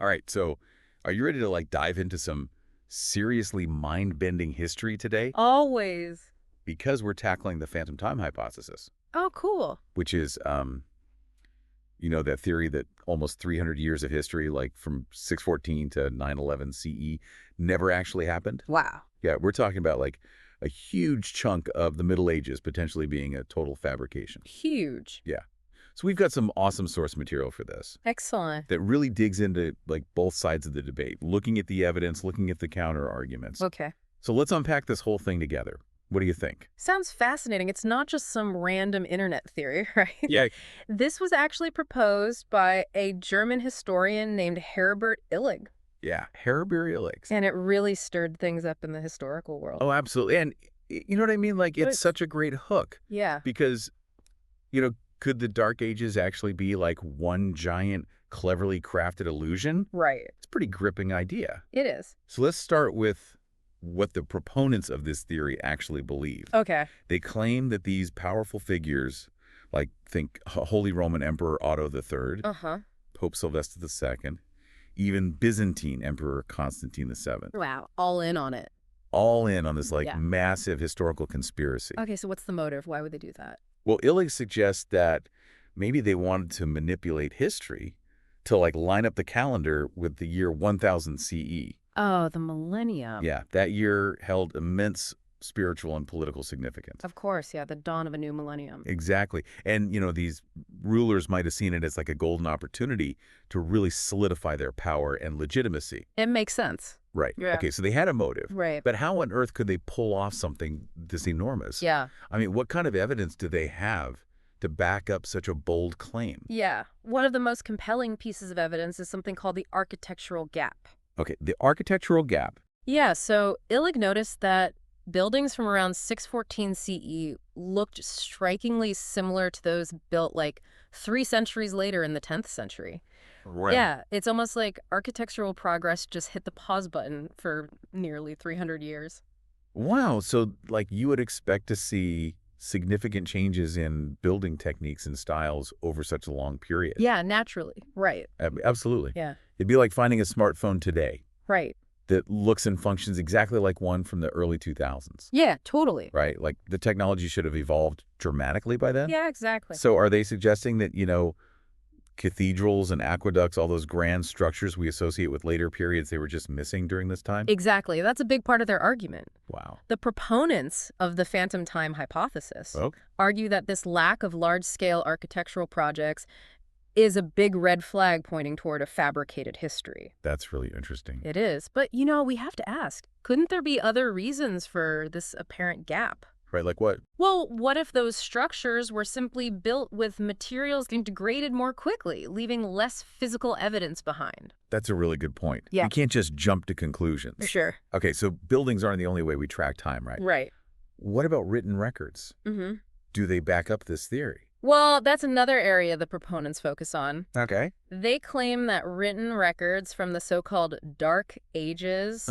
All right, so are you ready to dive into some seriously mind-bending history today? Always. Because we're tackling the phantom time hypothesis, Oh, cool. which is, that theory that almost 300 years of history, like from 614 to 911 CE, never actually happened. Wow. Yeah, we're talking about a huge chunk of the Middle Ages potentially being a total fabrication. Huge. Yeah. So we've got some awesome source material for this Excellent. that really digs into both sides of the debate, looking at the evidence, looking at the counter arguments. Okay. So let's unpack this whole thing together. What do you think? Sounds fascinating. It's not just some random internet theory, right? Yeah. This was actually proposed by a German historian named Herbert Illig, Yeah, Herbariolics. and it really stirred things up in the historical world. Oh, absolutely. And you know what I mean? It's such a great hook Yeah. because, could the Dark Ages actually be like one giant, cleverly crafted illusion? Right. It's a pretty gripping idea. It is. So let's start with what the proponents of this theory actually believe. Okay. They claim that these powerful figures, like think Holy Roman Emperor Otto III, Uh-huh. Pope Sylvester II, even Byzantine Emperor Constantine VII, Wow. All in on it. all in on this Yeah. massive historical conspiracy. Okay, so what's the motive? Why would they do that? Well, Illig suggests that maybe they wanted to manipulate history to line up the calendar with the year 1000 CE. Oh, the millennium. Yeah, that year held immense spiritual and political significance. Of course, yeah, the dawn of a new millennium. Exactly. And, these rulers might have seen it as a golden opportunity to really solidify their power and legitimacy. It makes sense. Right. Yeah. Okay, so they had a motive. Right. But how on earth could they pull off something this enormous? Yeah. I mean, what kind of evidence do they have to back up such a bold claim? Yeah. One of the most compelling pieces of evidence is something called the architectural gap. Okay, the architectural gap. Yeah, so Illig noticed that buildings from around 614 CE looked strikingly similar to those built 3 centuries later in the 10th century. Right. Yeah, it's almost like architectural progress just hit the pause button for nearly 300 years. Wow, so you would expect to see significant changes in building techniques and styles over such a long period. Yeah, naturally. Right. Absolutely. Yeah. It'd be like finding a smartphone today Right. that looks and functions exactly like one from the early 2000s, Yeah, totally. right? The technology should have evolved dramatically by then. Yeah, exactly. So are they suggesting that, cathedrals and aqueducts, all those grand structures we associate with later periods, they were just missing during this time? Exactly. That's a big part of their argument. Wow. The proponents of the phantom time hypothesis Okay. argue that this lack of large-scale architectural projects is a big red flag pointing toward a fabricated history. That's really interesting. It is. But, we have to ask, couldn't there be other reasons for this apparent gap? Right, like what? Well, what if those structures were simply built with materials that degraded more quickly, leaving less physical evidence behind? That's a really good point. Yeah. You can't just jump to conclusions. Sure. Okay, so buildings aren't the only way we track time, right? Right. What about written records? Mm-hmm. Do they back up this theory? Well, that's another area the proponents focus on. Okay. They claim that written records from the so-called Dark Ages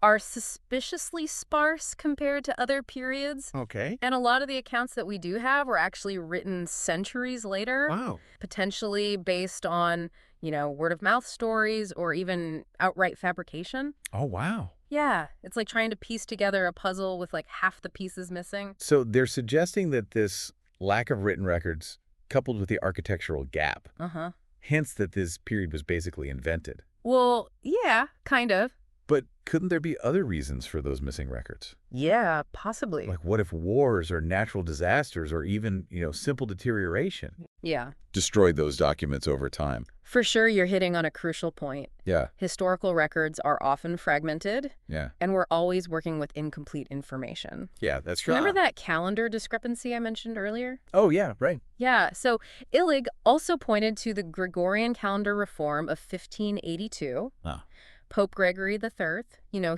are suspiciously sparse compared to other periods. Okay. And a lot of the accounts that we do have were actually written centuries later, Wow. potentially based on, word-of-mouth stories or even outright fabrication. Oh, wow. Yeah, it's like trying to piece together a puzzle with half the pieces missing. So they're suggesting that this lack of written records, coupled with the architectural gap, Uh-huh. hints that this period was basically invented. Well, yeah, kind of. But couldn't there be other reasons for those missing records? Yeah, possibly. What if wars or natural disasters or even, simple deterioration Yeah. destroyed those documents over time? For sure, you're hitting on a crucial point. Yeah, Historical records are often fragmented, yeah. and we're always working with incomplete information. Yeah, that's true. Remember that calendar discrepancy I mentioned earlier? Oh, yeah, right. Yeah, so Illig also pointed to the Gregorian calendar reform of 1582. Oh. Pope Gregory III,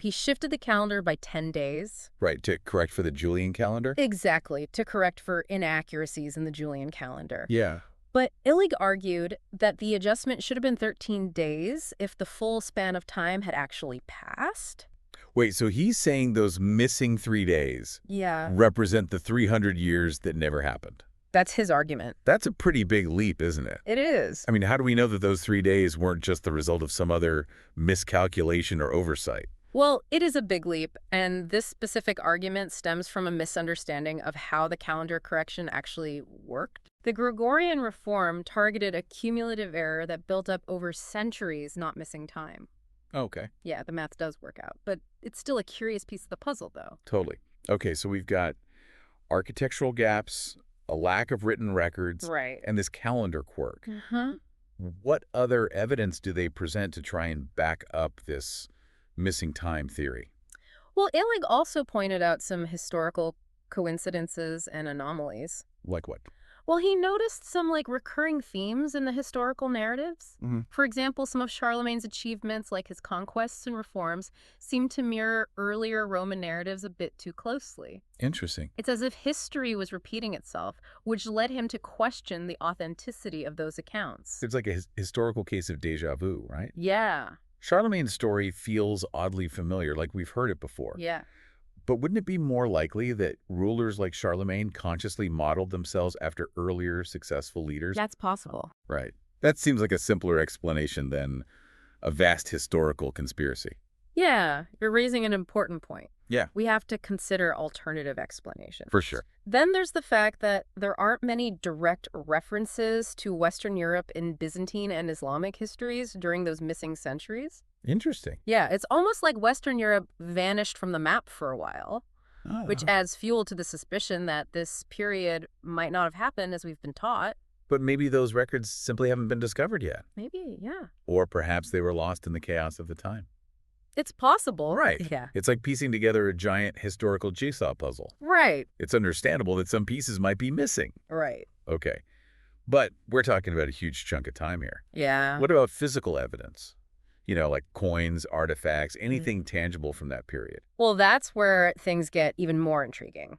he shifted the calendar by 10 days. Right, to correct for the Julian calendar? Exactly, to correct for inaccuracies in the Julian calendar. Yeah. But Illig argued that the adjustment should have been 13 days if the full span of time had actually passed. Wait, so he's saying those missing 3 days Yeah. represent the 300 years that never happened? That's his argument. That's a pretty big leap, isn't it? It is. I mean, how do we know that those 3 days weren't just the result of some other miscalculation or oversight? Well, it is a big leap, and this specific argument stems from a misunderstanding of how the calendar correction actually worked. The Gregorian reform targeted a cumulative error that built up over centuries, not missing time. Okay. Yeah, the math does work out, but it's still a curious piece of the puzzle, though. Totally. Okay, so we've got architectural gaps, a lack of written records, Right. and this calendar quirk. Uh-huh. What other evidence do they present to try and back up this missing time theory? Well, Illig also pointed out some historical coincidences and anomalies. Like what? Well, he noticed some recurring themes in the historical narratives. Mm-hmm. For example, some of Charlemagne's achievements, like his conquests and reforms, seem to mirror earlier Roman narratives a bit too closely. Interesting. It's as if history was repeating itself, which led him to question the authenticity of those accounts. It's like a historical case of déjà vu, right? Yeah, Charlemagne's story feels oddly familiar, like we've heard it before. yeah. But wouldn't it be more likely that rulers like Charlemagne consciously modeled themselves after earlier successful leaders? That's possible. Right. That seems like a simpler explanation than a vast historical conspiracy. Yeah, you're raising an important point. Yeah. We have to consider alternative explanations. For sure. Then there's the fact that there aren't many direct references to Western Europe in Byzantine and Islamic histories during those missing centuries. Interesting. Yeah, it's almost like Western Europe vanished from the map for a while, which adds fuel to the suspicion that this period might not have happened as we've been taught. But maybe those records simply haven't been discovered yet. Maybe, yeah. Or perhaps they were lost in the chaos of the time. It's possible. Right. Yeah. It's like piecing together a giant historical jigsaw puzzle. Right. It's understandable that some pieces might be missing. Right. Okay. But we're talking about a huge chunk of time here. Yeah. What about physical evidence? You know, like coins, artifacts, anything tangible from that period. Well, that's where things get even more intriguing.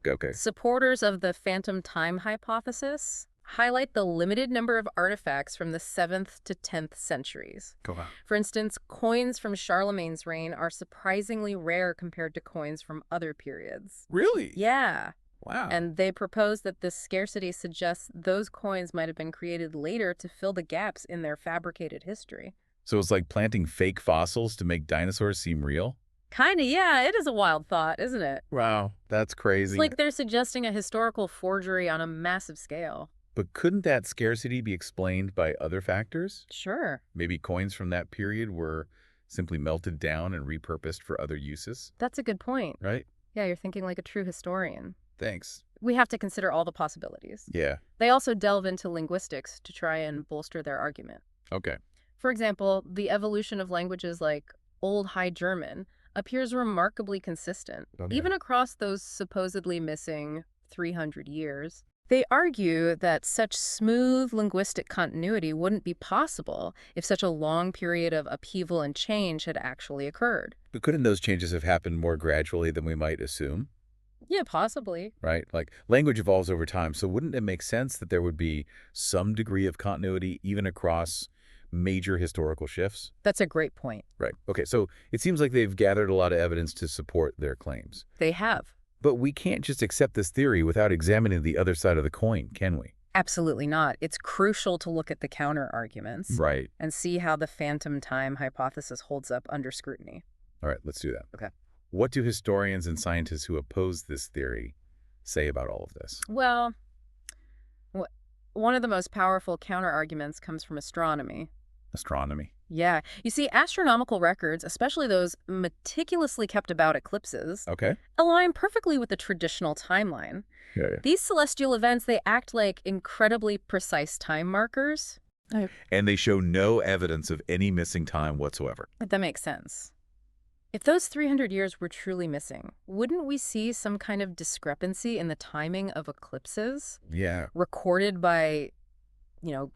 Okay. Supporters of the phantom time hypothesis highlight the limited number of artifacts from the 7th to 10th centuries. Go on. For instance, coins from Charlemagne's reign are surprisingly rare compared to coins from other periods. Really? Yeah. Wow. And they propose that this scarcity suggests those coins might have been created later to fill the gaps in their fabricated history. So it's like planting fake fossils to make dinosaurs seem real? Kinda, yeah. It is a wild thought, isn't it? Wow. That's crazy. It's like they're suggesting a historical forgery on a massive scale. But couldn't that scarcity be explained by other factors? Sure. Maybe coins from that period were simply melted down and repurposed for other uses, That's a good point. right? Yeah, you're thinking like a true historian. Thanks. We have to consider all the possibilities. Yeah. They also delve into linguistics to try and bolster their argument. Okay. For example, the evolution of languages like Old High German appears remarkably consistent, Okay. even across those supposedly missing 300 years. They argue that such smooth linguistic continuity wouldn't be possible if such a long period of upheaval and change had actually occurred. But couldn't those changes have happened more gradually than we might assume? Yeah, possibly. Right? Like language evolves over time, so wouldn't it make sense that there would be some degree of continuity even across major historical shifts? That's a great point. Right. Okay, so it seems like they've gathered a lot of evidence to support their claims. They have. But we can't just accept this theory without examining the other side of the coin, can we? Absolutely not. It's crucial to look at the counter-arguments Right. and see how the phantom time hypothesis holds up under scrutiny. All right, let's do that. Okay. What do historians and scientists who oppose this theory say about all of this? Well, one of the most powerful counter-arguments comes from astronomy. Astronomy. Yeah. You see, astronomical records, especially those meticulously kept about eclipses, Okay. align perfectly with the traditional timeline. Yeah. These celestial events, they act like incredibly precise time markers. And they show no evidence of any missing time whatsoever. That makes sense. If those 300 years were truly missing, wouldn't we see some kind of discrepancy in the timing of eclipses Yeah. recorded by,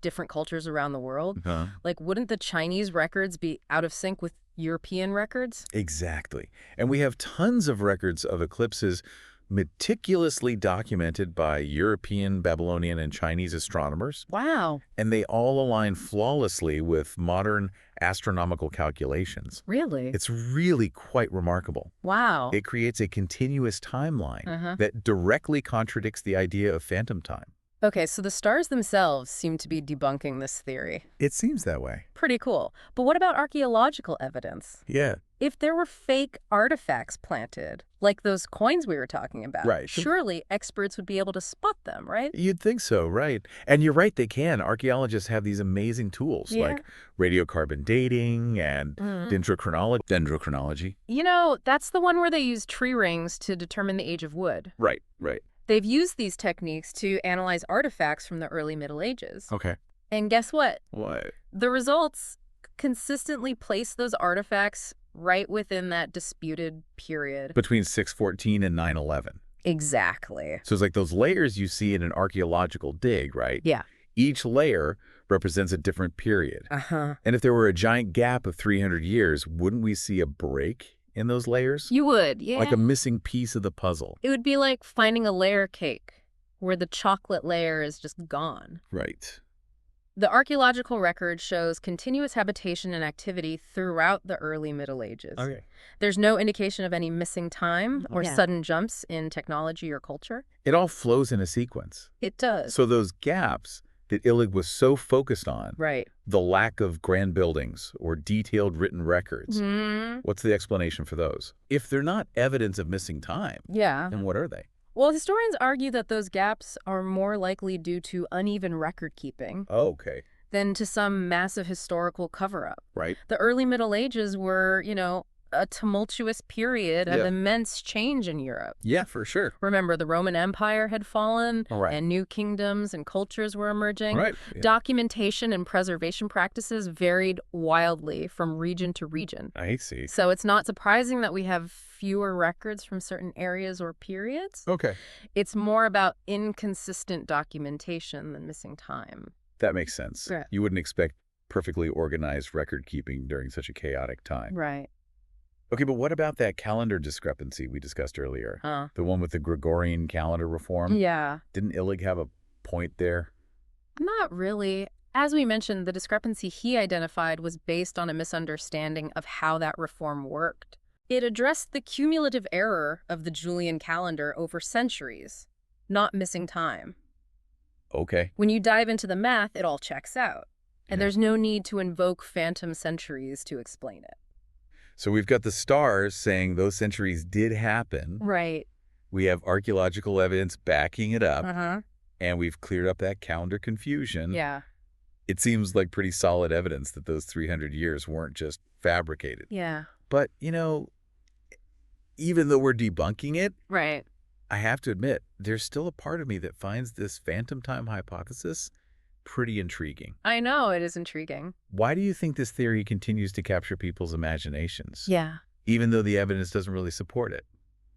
different cultures around the world? Huh? Like, wouldn't the Chinese records be out of sync with European records? Exactly. And we have tons of records of eclipses meticulously documented by European, Babylonian, and Chinese astronomers. Wow. And they all align flawlessly with modern astronomical calculations. Really? It's really quite remarkable. Wow. It creates a continuous timeline Uh-huh. that directly contradicts the idea of phantom time. Okay, so the stars themselves seem to be debunking this theory. It seems that way. Pretty cool. But what about archaeological evidence? Yeah. If there were fake artifacts planted, like those coins we were talking about, Right. surely experts would be able to spot them, right? You'd think so, right? And you're right, they can. Archaeologists have these amazing tools Yeah. like radiocarbon dating and Mm. dendrochronology. You know, that's the one where they use tree rings to determine the age of wood. Right, right. They've used these techniques to analyze artifacts from the early Middle Ages. Okay. And guess what? What? The results consistently place those artifacts right within that disputed period. Between 614 and 911. Exactly. So it's like those layers you see in an archaeological dig, right? Yeah. Each layer represents a different period. Uh-huh. And if there were a giant gap of 300 years, wouldn't we see a break in those layers? You would, yeah. Like a missing piece of the puzzle. It would be like finding a layer cake where the chocolate layer is just gone. Right. The archaeological record shows continuous habitation and activity throughout the early Middle Ages. Okay. There's no indication of any missing time or Yeah. sudden jumps in technology or culture. It all flows in a sequence. It does. So those gaps that Illig was so focused on, Right. the lack of grand buildings or detailed written records, Mm-hmm. what's the explanation for those? If they're not evidence of missing time, Yeah. then what are they? Well, historians argue that those gaps are more likely due to uneven record keeping Oh, okay. than to some massive historical cover-up. Right. The early Middle Ages were, a tumultuous period of Yeah. immense change in Europe. Yeah, for sure. Remember, the Roman Empire had fallen, All right. and new kingdoms and cultures were emerging. Right. Yeah. Documentation and preservation practices varied wildly from region to region. I see. So it's not surprising that we have fewer records from certain areas or periods. Okay. It's more about inconsistent documentation than missing time. That makes sense. Yeah. You wouldn't expect perfectly organized record keeping during such a chaotic time. Right. Okay, but what about that calendar discrepancy we discussed earlier? Huh. The one with the Gregorian calendar reform? Yeah. Didn't Illig have a point there? Not really. As we mentioned, the discrepancy he identified was based on a misunderstanding of how that reform worked. It addressed the cumulative error of the Julian calendar over centuries, not missing time. Okay. When you dive into the math, it all checks out. And Yeah. there's no need to invoke phantom centuries to explain it. So we've got the stars saying those centuries did happen. Right. We have archaeological evidence backing it up. Uh-huh. And we've cleared up that calendar confusion. Yeah. It seems like pretty solid evidence that those 300 years weren't just fabricated. Yeah. But, even though we're debunking it, Right. I have to admit, there's still a part of me that finds this phantom time hypothesis pretty intriguing. I know, it is intriguing. Why do you think this theory continues to capture people's imaginations, Yeah. even though the evidence doesn't really support it?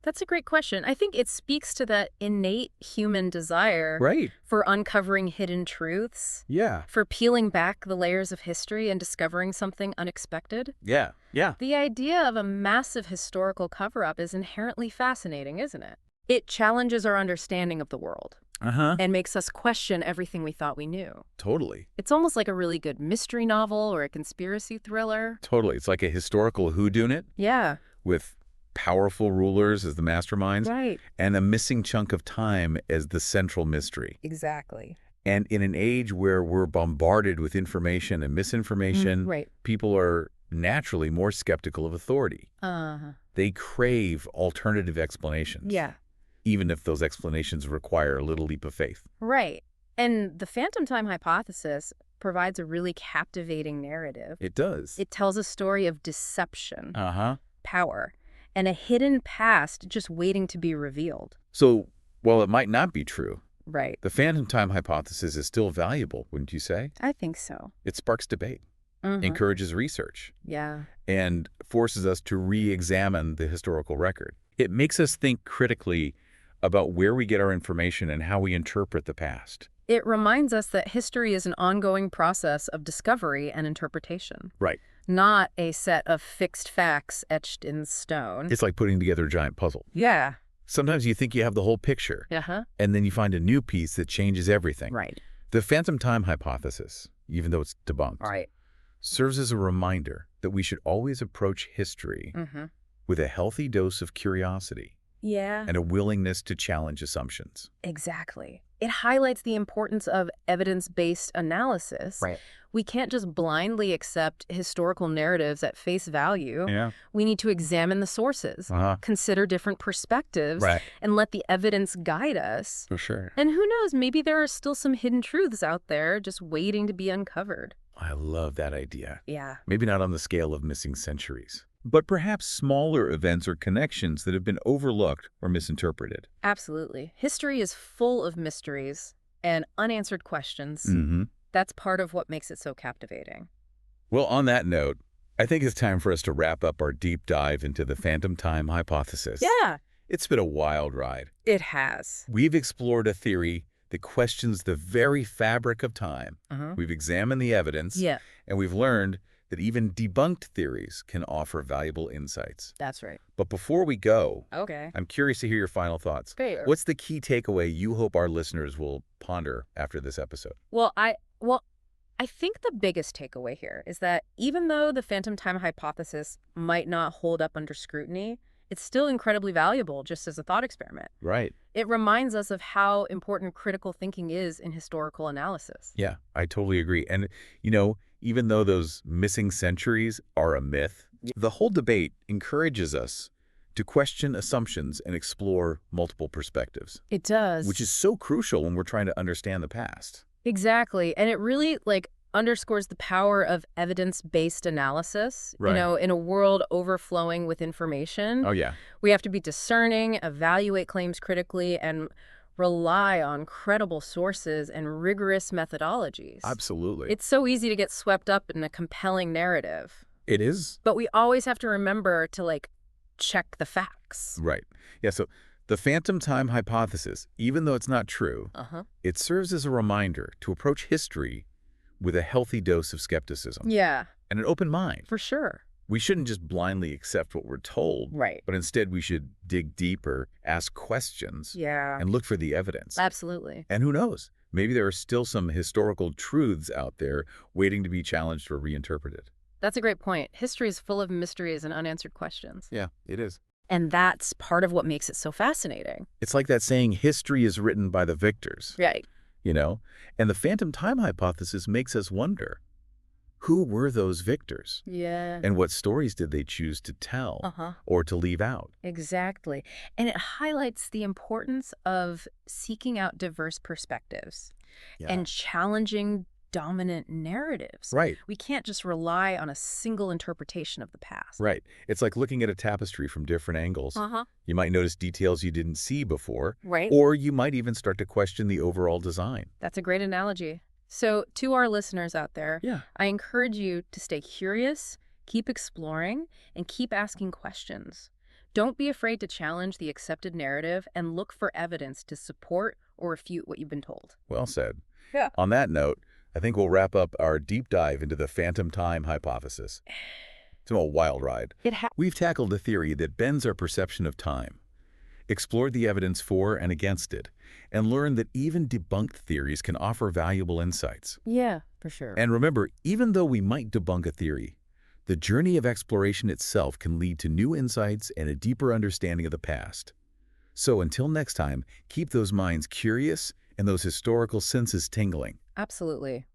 That's a great question. I think it speaks to that innate human desire Right. for uncovering hidden truths, Yeah. for peeling back the layers of history and discovering something unexpected. Yeah. Yeah. The idea of a massive historical cover-up is inherently fascinating, isn't it? It challenges our understanding of the world Uh-huh. and makes us question everything we thought we knew. Totally. It's almost like a really good mystery novel or a conspiracy thriller. Totally. It's like a historical whodunit Yeah. with powerful rulers as the masterminds Right. and a missing chunk of time as the central mystery. Exactly. And in an age where we're bombarded with information and misinformation, Right. people are naturally more skeptical of authority. Uh-huh. They crave alternative explanations. Yeah. Even if those explanations require a little leap of faith. Right. And the phantom time hypothesis provides a really captivating narrative. It does. It tells a story of deception, Uh-huh. power, and a hidden past just waiting to be revealed. So, while it might not be true, Right. the phantom time hypothesis is still valuable, wouldn't you say? I think so. It sparks debate, encourages research, Yeah. and forces us to re-examine the historical record. It makes us think critically about where we get our information and how we interpret the past. It reminds us that history is an ongoing process of discovery and interpretation, Right. not a set of fixed facts etched in stone. It's like putting together a giant puzzle. Yeah. Sometimes you think you have the whole picture, Uh-huh. and then you find a new piece that changes everything. Right. The phantom time hypothesis, even though it's debunked, Right. serves as a reminder that we should always approach history Mm-hmm. with a healthy dose of curiosity Yeah. and a willingness to challenge assumptions. Exactly. It highlights the importance of evidence-based analysis. Right. We can't just blindly accept historical narratives at face value. Yeah. We need to examine the sources, Uh-huh. consider different perspectives, Right. and let the evidence guide us. For sure. And who knows, maybe there are still some hidden truths out there just waiting to be uncovered. I love that idea. Yeah. Maybe not on the scale of missing centuries, but perhaps smaller events or connections that have been overlooked or misinterpreted. Absolutely. History is full of mysteries and unanswered questions. Mm-hmm. That's part of what makes it so captivating. Well, on that note, I think it's time for us to wrap up our deep dive into the phantom time hypothesis. Yeah, It's been a wild ride. it has. We've explored a theory that questions the very fabric of time. Uh-huh. We've examined the evidence, Yeah, and we've learned that even debunked theories can offer valuable insights. that's right. But before we go, Okay. I'm curious to hear your final thoughts. Fair. What's the key takeaway you hope our listeners will ponder after this episode? Well, I think the biggest takeaway here is that even though the phantom time hypothesis might not hold up under scrutiny, it's still incredibly valuable just as a thought experiment. Right. It reminds us of how important critical thinking is in historical analysis. Yeah, I totally agree. And, even though those missing centuries are a myth, the whole debate encourages us to question assumptions and explore multiple perspectives, It does. which is so crucial when we're trying to understand the past. Exactly. And it really underscores the power of evidence-based analysis. Right. In a world overflowing with information, Oh, yeah. we have to be discerning, evaluate claims critically, and rely on credible sources and rigorous methodologies. Absolutely. It's so easy to get swept up in a compelling narrative, It is. but we always have to remember to check the facts. Right. Yeah, so the phantom time hypothesis, even though it's not true, Uh-huh. it serves as a reminder to approach history with a healthy dose of skepticism Yeah, and an open mind. for sure. We shouldn't just blindly accept what we're told, Right. but instead we should dig deeper, ask questions, Yeah, and look for the evidence. absolutely. And who knows, maybe there are still some historical truths out there waiting to be challenged or reinterpreted. That's a great point. History is full of mysteries and unanswered questions. Yeah, it is. And that's part of what makes it so fascinating. It's like that saying, history is written by the victors, Right. And the phantom time hypothesis makes us wonder, who were those victors? Yeah. And what stories did they choose to tell Uh-huh. or to leave out? Exactly. And it highlights the importance of seeking out diverse perspectives and challenging dominant narratives. Right, We can't just rely on a single interpretation of the past. right. It's like looking at a tapestry from different angles. Uh-huh. You might notice details you didn't see before, Right. or you might even start to question the overall design. That's a great analogy. So to our listeners out there, Yeah. I encourage you to stay curious, keep exploring, and keep asking questions. Don't be afraid to challenge the accepted narrative and look for evidence to support or refute what you've been told. Well said. Yeah. On that note, I think we'll wrap up our deep dive into the phantom time hypothesis. It's been a wild ride. We've tackled a theory that bends our perception of time, explored the evidence for and against it, and learned that even debunked theories can offer valuable insights. Yeah, for sure. And remember, even though we might debunk a theory, the journey of exploration itself can lead to new insights and a deeper understanding of the past. So until next time, keep those minds curious and those historical senses tingling. Absolutely.